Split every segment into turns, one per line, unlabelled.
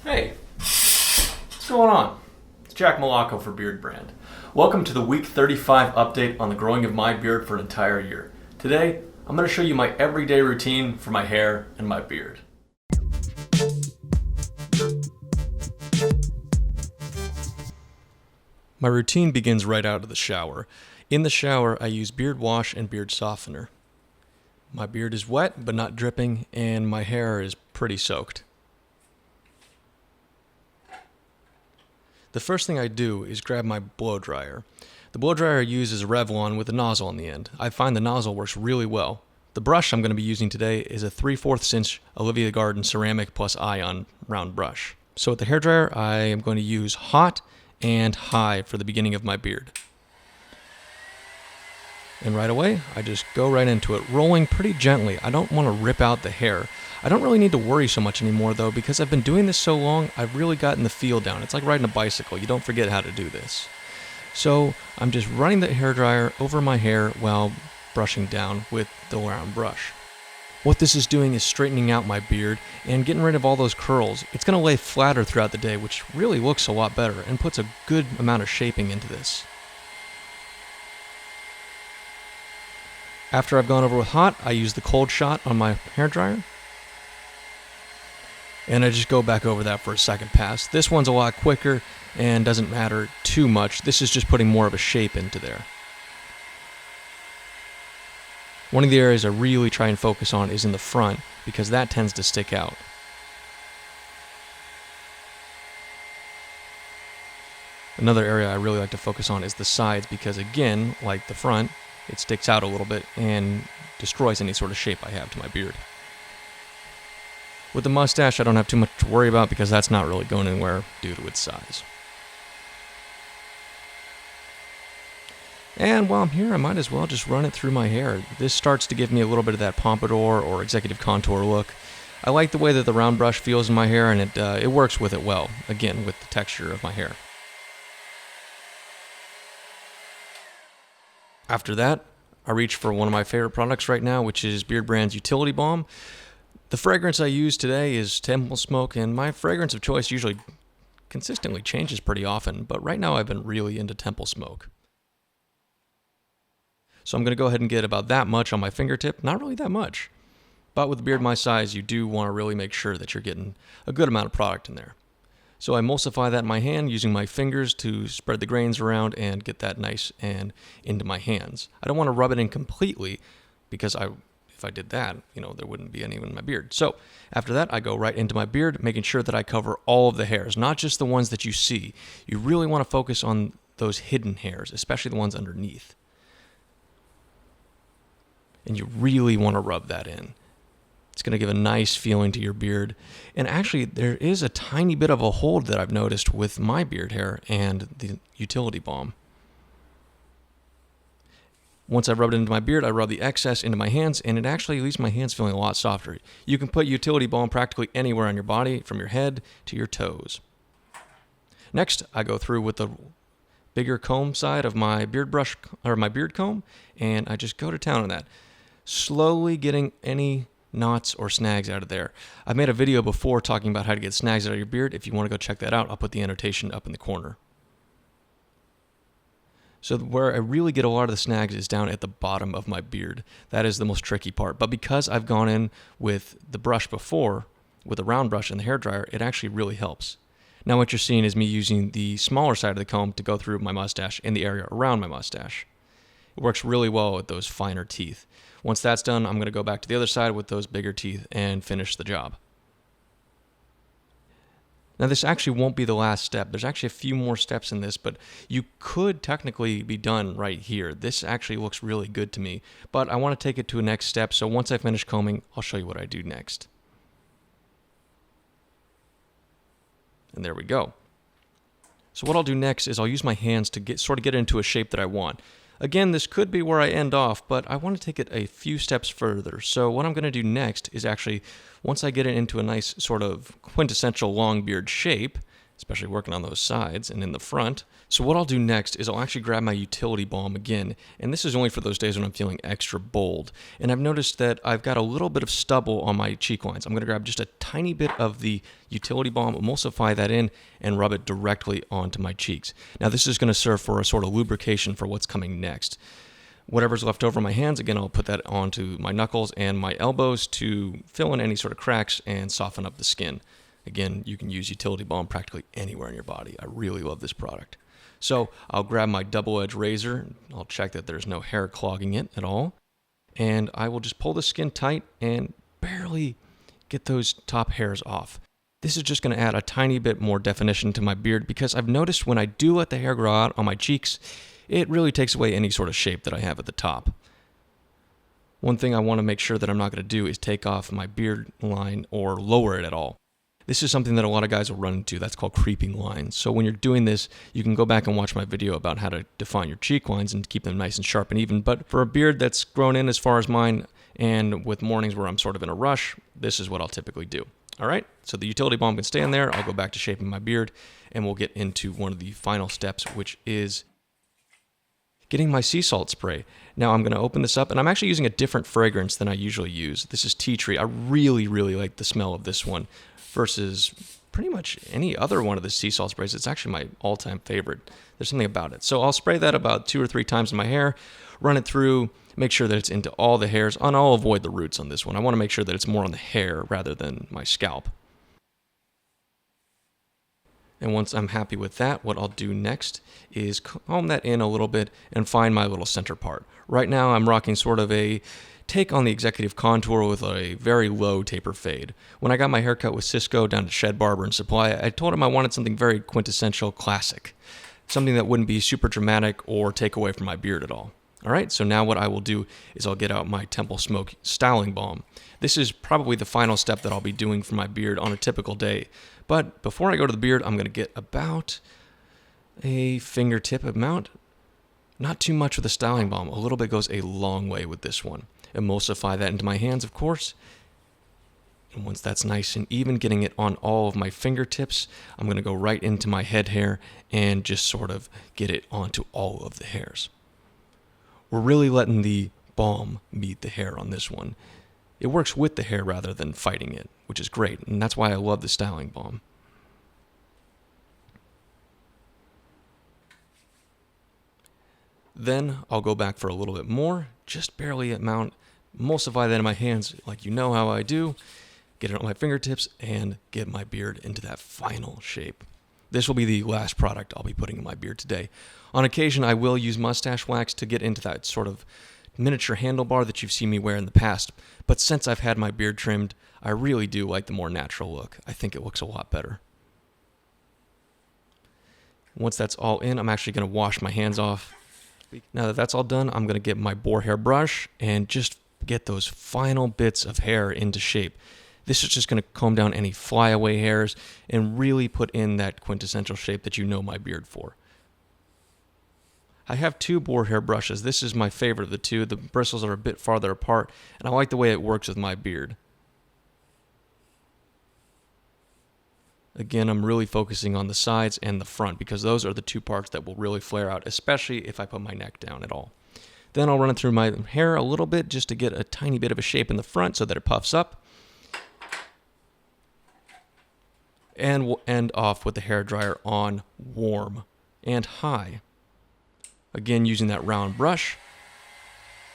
Hey, what's going on? It's Jack Milocco for Beardbrand. Welcome to the week 35 update on the growing of my beard for an entire year. Today, I'm going to show you my everyday routine for my hair and my beard. My routine begins right out of the shower. In the shower, I use beard wash and beard softener. My beard is wet but not dripping, and my hair is pretty soaked. The first thing I do is grab my blow dryer. The blow dryer I use is a Revlon with a nozzle on the end. I find the nozzle works really well. The brush I'm going to be using today is a 3/4 inch Olivia Garden ceramic plus ion round brush. So with the hairdryer, I am going to use hot and high for the beginning of my beard. And right away, I just go right into it, rolling pretty gently. I don't want to rip out the hair. I don't really need to worry so much anymore though, because I've been doing this so long, I've really gotten the feel down. It's like riding a bicycle. You don't forget how to do this. So I'm just running the hairdryer over my hair while brushing down with the round brush. What this is doing is straightening out my beard and getting rid of all those curls. It's going to lay flatter throughout the day, which really looks a lot better and puts a good amount of shaping into this. After I've gone over with hot, I use the cold shot on my hairdryer. And I just go back over that for a second pass. This one's a lot quicker and doesn't matter too much. This is just putting more of a shape into there. One of the areas I really try and focus on is in the front, because that tends to stick out. Another area I really like to focus on is the sides, because again, like the front, it sticks out a little bit and destroys any sort of shape I have to my beard. With the mustache, I don't have too much to worry about because that's not really going anywhere due to its size. And while I'm here, I might as well just run it through my hair. This starts to give me a little bit of that pompadour or executive contour look. I like the way that the round brush feels in my hair, and it works with it well, again, with the texture of my hair. After that, I reach for one of my favorite products right now, which is Beardbrand's Utility Balm. The fragrance I use today is Temple Smoke, and my fragrance of choice usually consistently changes pretty often, but right now I've been really into Temple Smoke. So I'm going to go ahead and get about that much on my fingertip. Not really that much, but with a beard my size, you do want to really make sure that you're getting a good amount of product in there. So I emulsify that in my hand using my fingers to spread the grains around and get that nice and into my hands. I don't want to rub it in completely, because if I did that, there wouldn't be any in my beard. So after that, I go right into my beard, making sure that I cover all of the hairs, not just the ones that you see. You really want to focus on those hidden hairs, especially the ones underneath. And you really want to rub that in. It's going to give a nice feeling to your beard. And actually, there is a tiny bit of a hold that I've noticed with my beard hair and the Utility Balm. Once I've rubbed it into my beard, I rub the excess into my hands, and it actually leaves my hands feeling a lot softer. You can put Utility Balm practically anywhere on your body, from your head to your toes. Next, I go through with the bigger comb side of my beard brush, or my beard comb, and I just go to town on that, slowly getting any knots or snags out of there. I've made a video before talking about how to get snags out of your beard. If you want to go check that out, I'll put the annotation up in the corner. So where I really get a lot of the snags is down at the bottom of my beard. That is the most tricky part. But because I've gone in with the brush before, with the round brush and the hairdryer, it actually really helps. Now what you're seeing is me using the smaller side of the comb to go through my mustache and the area around my mustache. It works really well with those finer teeth. Once that's done, I'm going to go back to the other side with those bigger teeth and finish the job. Now this actually won't be the last step. There's actually a few more steps in this, but you could technically be done right here. This actually looks really good to me, but I want to take it to a next step. So once I finish combing, I'll show you what I do next. And there we go. So what I'll do next is I'll use my hands to get it into a shape that I want. Again, this could be where I end off, but I want to take it a few steps further. So what I'm going to do next is actually, once I get it into a nice sort of quintessential long beard shape, especially working on those sides and in the front. So what I'll do next is I'll actually grab my utility balm again, and this is only for those days when I'm feeling extra bold. And I've noticed that I've got a little bit of stubble on my cheek lines. I'm going to grab just a tiny bit of the utility balm, emulsify that in, and rub it directly onto my cheeks. Now this is going to serve for a sort of lubrication for what's coming next. Whatever's left over my hands, again, I'll put that onto my knuckles and my elbows to fill in any sort of cracks and soften up the skin. Again, you can use utility balm practically anywhere in your body. I really love this product. So I'll grab my double-edged razor. I'll check that there's no hair clogging it at all. And I will just pull the skin tight and barely get those top hairs off. This is just going to add a tiny bit more definition to my beard because I've noticed when I do let the hair grow out on my cheeks, it really takes away any sort of shape that I have at the top. One thing I want to make sure that I'm not going to do is take off my beard line or lower it at all. This is something that a lot of guys will run into. That's called creeping lines. So when you're doing this, you can go back and watch my video about how to define your cheek lines and keep them nice and sharp and even. But for a beard that's grown in as far as mine, and with mornings where I'm sort of in a rush, this is what I'll typically do. All right, so the utility balm can stay in there. I'll go back to shaping my beard, and we'll get into one of the final steps, which is getting my sea salt spray. Now I'm going to open this up, and I'm actually using a different fragrance than I usually use. This is tea tree. I really, really like the smell of this one versus pretty much any other one of the sea salt sprays. It's actually my all-time favorite. There's something about it. So I'll spray that about 2 or 3 times in my hair, run it through, make sure that it's into all the hairs, and I'll avoid the roots on this one. I want to make sure that it's more on the hair rather than my scalp. And once I'm happy with that, what I'll do next is comb that in a little bit and find my little center part. Right now I'm rocking sort of a take on the executive contour with a very low taper fade. When I got my haircut with Cisco down to Shed Barber and Supply, I told him I wanted something very quintessential classic. Something that wouldn't be super dramatic or take away from my beard at all. All right, so now what I will do is I'll get out my Temple Smoke styling balm. This is probably the final step that I'll be doing for my beard on a typical day. But before I go to the beard, I'm going to get about a fingertip amount. Not too much with the styling balm. A little bit goes a long way with this one. Emulsify that into my hands, of course. And once that's nice and even, getting it on all of my fingertips, I'm going to go right into my head hair and just sort of get it onto all of the hairs. We're really letting the balm meet the hair on this one. It works with the hair rather than fighting it, which is great, and that's why I love the styling balm. Then I'll go back for a little bit more, just barely amount, emulsify that in my hands like you know how I do, get it on my fingertips, and get my beard into that final shape. This will be the last product I'll be putting in my beard today. On occasion, I will use mustache wax to get into that sort of miniature handlebar that you've seen me wear in the past, but since I've had my beard trimmed, I really do like the more natural look. I think it looks a lot better. Once that's all in, I'm actually going to wash my hands off. Now that that's all done, I'm going to get my boar hair brush and just get those final bits of hair into shape. This is just going to comb down any flyaway hairs and really put in that quintessential shape that you know my beard for. I have 2 boar hair brushes. This is my favorite of the 2. The bristles are a bit farther apart, and I like the way it works with my beard. Again, I'm really focusing on the sides and the front because those are the 2 parts that will really flare out, especially if I put my neck down at all. Then I'll run it through my hair a little bit just to get a tiny bit of a shape in the front so that it puffs up. And we'll end off with the hairdryer on warm and high. Again, using that round brush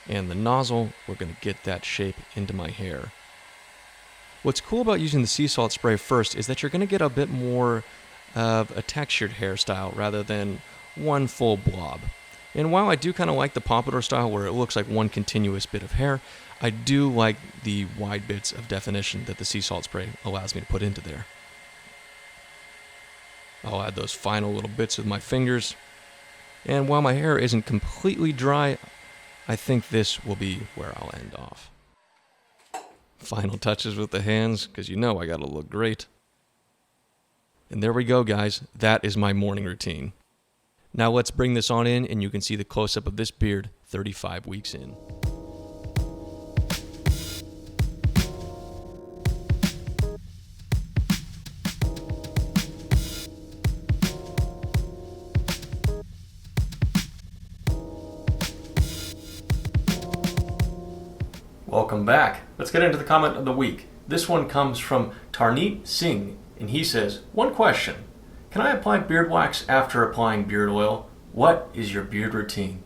and the nozzle, we're going to get that shape into my hair. What's cool about using the sea salt spray first is that you're going to get a bit more of a textured hairstyle rather than one full blob. And while I do kind of like the pompadour style where it looks like one continuous bit of hair, I do like the wide bits of definition that the sea salt spray allows me to put into there. I'll add those final little bits with my fingers. And while my hair isn't completely dry, I think this will be where I'll end off. Final touches with the hands, because you know I gotta look great. And there we go, guys. That is my morning routine. Now let's bring this on in, and you can see the close-up of this beard 35 weeks in. Welcome back. Let's get into the comment of the week. This one comes from Tarneet Singh, and he says, one question. Can I apply beard wax after applying beard oil? What is your beard routine?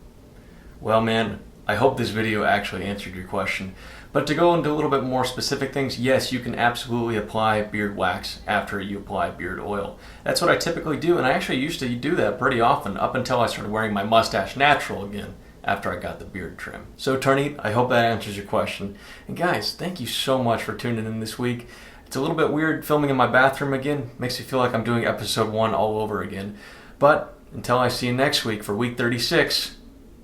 Well, man, I hope this video actually answered your question. But to go into a little bit more specific things, yes, you can absolutely apply beard wax after you apply beard oil. That's what I typically do, and I actually used to do that pretty often up until I started wearing my mustache natural again after I got the beard trim. So Tarneet, I hope that answers your question. And guys, thank you so much for tuning in this week. It's a little bit weird filming in my bathroom again. Makes me feel like I'm doing episode 1 all over again. But until I see you next week for week 36,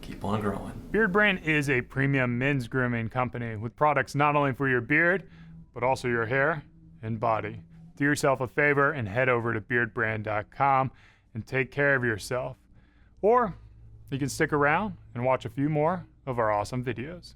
keep on growing.
Beardbrand is a premium men's grooming company with products not only for your beard, but also your hair and body. Do yourself a favor and head over to beardbrand.com and take care of yourself. Or you can stick around and watch a few more of our awesome videos.